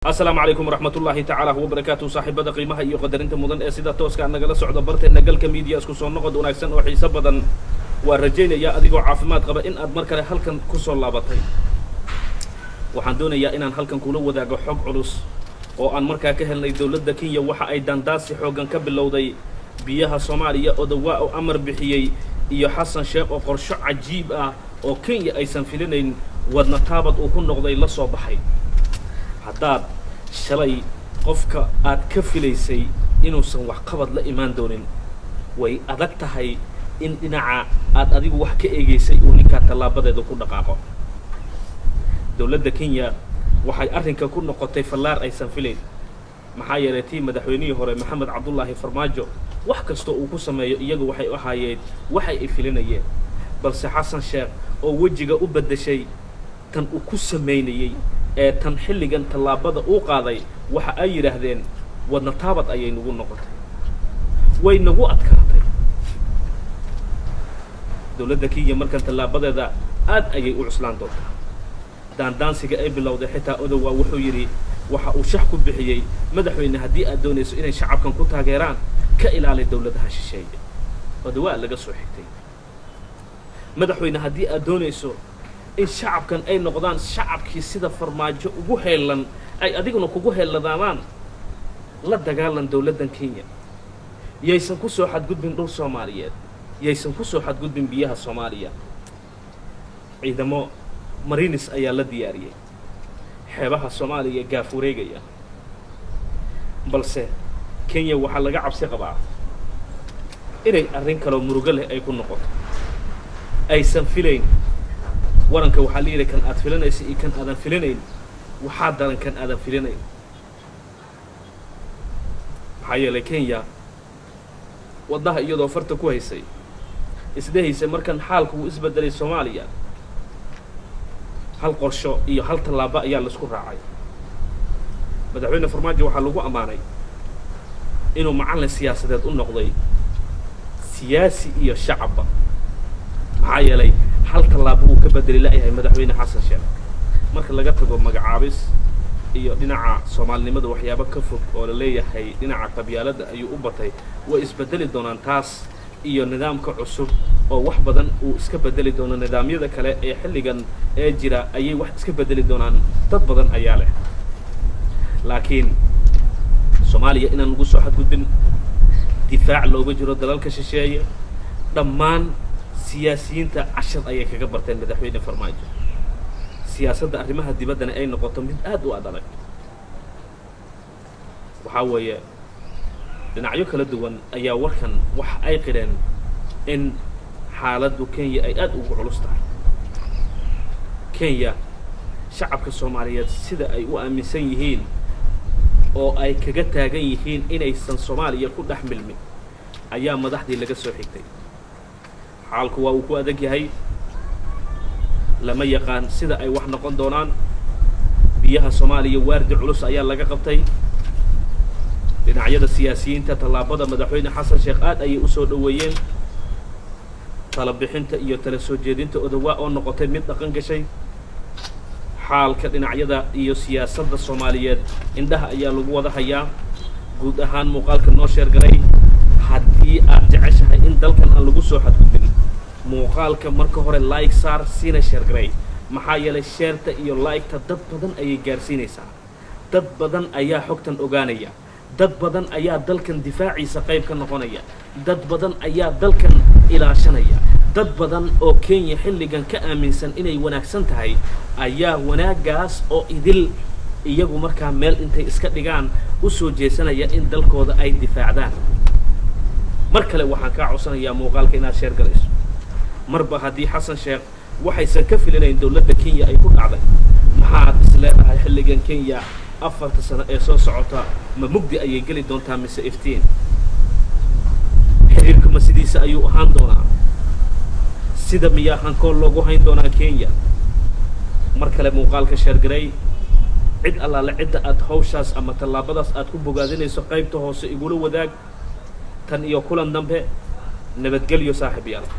السلام عليكم ورحمة الله تعالى وبركاته صاحب بدأ قيمها يقدر أنت مدن أسيدة توسك أن نجلس عد برت إن نجل كميديا اسكسون نقد ونكسن وحساب بدن والرجال يا أديكوا عافمات قبل إن أدمر كره هل كان كسر لابطي وحندون يا إن هل كان كلوا وذا حق عروس وأن مركا كهل الدولة دكية وح أيضا داس حقا قبل لو ضي بيها صوماليا أدواء أمر بحيي يا حسن شيخ وقرش عجيب أو كين أيسن فيلين ودنتابط وكن نقضي الله صباحي haddaad shalay qofka aad ka filaysay inuusan wax qabad la imaan doonin way adag tahay in dhinaca aad adigu wax ka eegaysay uu ninka talaabadeeda ku dhaqaaqo dawladda Kenya waxay arrinka ku noqotay fallaar aysan filayn maxaa yeelay tii madaxweynihii hore Maxamed Cabdullaahi Farmaajo wax kasto uu ku sameeyo iyagu waxay u haayeen waxay ay filinayeen balse Xasan Sheekh oo wajiga u bedeshay tan uu ku sameeyay tan xilligan talaabada uu qaaday waxa ay yiraahdeen wadna taabad ayay nagu noqotay way nagu adkaatay dawladda Kenya markan talaabadeeda aad ayay u cuslaan doontaa daandaansiga ay bilowday xitaa odowa wuxuu yiri waxa uu shax ku bixiyay madaxweyne hadii aad doonayso inay shacabkan ku taageeraan ka ilaali dawladaha shisheeye odowa laga soo xigtay madaxweyne hadii aad doonayso in shacabkan ay noqdaan shacabkii sida farmaajo ugu heelan ay adiguna kugu heeladaan la dagaalan dawladdan Kenya yaysan ku soo xadgudbin dhul Soomaaliyeed yaysan ku soo xadgudbin biyaha Soomaaliya ciidamo marinis ayaa la diyaariyay xeebaha Soomaaliya gaafureegaya balse Kenya waxa laga cabsi qabaa inay arrin kale murugo leh ay ku noqoto aysan filayn waranka waxa liiray kan aad filanaysa iyo kan aadan filanayn waxa daran kan aadan filanayn hay'adda Kenya wadaha iyadoo farta ku haysay isdahaysa markan xaalku uu isbedelay Soomaaliya hal qorsho iyo hal talaabo ayaa la isku raacay madaxweyne Farmaajo waxa lagu amaanay inuu macallin siyaasadeed u noqday siyaasi iyo shacabba hay'adda hal talaabo uu ka bedeli laayahay madaxweyne Xasan Sheekh marka laga tago magacaabis iyo dhinaca Soomaalinimada waxyaabo ka fog oo la leeyahay dhinaca qabyaalada ayuu u batay way isbedeli doonaan taas iyo nidaamka cusub oo wax badan uu iska bedeli doono nidaamyada kale ee xilligan ee jira ayay wax iska bedeli doonaan dad badan ayaa leh laakiin Soomaaliya inaan ugu soo xadgudbin difaac looga jiro dalalka shisheeye dhammaan siyaasiyiinta cashar ayay kaga barteen madaxweyne Farmaajo siyaasadda arrimaha dibaddana ay noqoto mid aad u adag waxa weeye dhinacyo kala duwan ayaa warkan wax ay qireen in xaaladdu Kenya ay aad ugu culus tahay Kenya shacabka Soomaaliyeed sida ay u aaminsan yihiin oo ay kaga taagan yihiin inaysan Soomaaliya ku dhaxmilmin ayaa madaxdii laga soo xigtay xaalku waa uu ku adag yahay lama yaqaan sida ay wax noqon doonaan biyaha Soomaaliya waardi culus ayaa laga qabtay dhinacyada siyaasiyiinta talaabada madaxweyne Xasan Sheekh aad ayay u soo dhaweeyeen talab bixinta iyo tala soo jeedinta odowa oo noqotay mid dhaqan gashay xaalka dhinacyada iyo siyaasadda Soomaaliyeed indhaha ayaa lagu wada hayaa guud ahaan muuqaalka noo sheer galay haddii aad jeceshahay in dalkan aan lagu soo xadgudbin muuqaalka marka hore like saar siina share garay maxaa yeelay shareta iyo like-ta dad badan ayay gaarsiinaysaa dad badan ayaa xogtan ogaanaya dad badan ayaa dalkan difaaciisa qayb ka noqonaya dad badan ayaa dalkan ilaashanaya dad badan oo Kenya xilligan ka aaminsan inay wanaagsan tahay ayaa wanaagaas oo idil iyagu markaa meel intay iska dhigaan u soo jeesanaya in dalkooda ay difaacdaan mar kale waxaan ka codsanayaa muuqaalka inaad share garayso marba haddii Xasan Sheekh waxaysan ka filanayn dawladda Kenya ay ku dhacday maxaad isleedahay xilligan Kenya 4 sano ee soo socota ma mugdi ayay gali doontaa mise iftiin xiriirka masidiisa ayuu ahaan doonaa sida miyaa hankool loogu hayn doonaa Kenya mar kale muuqaalka share garay cid allaale cidda aad hawshaas ama tallaabadaas aad ku bogaadinayso qaybta hoose igula wadaag tan iyo kulan dambe nabadgelyo saaxiibayaal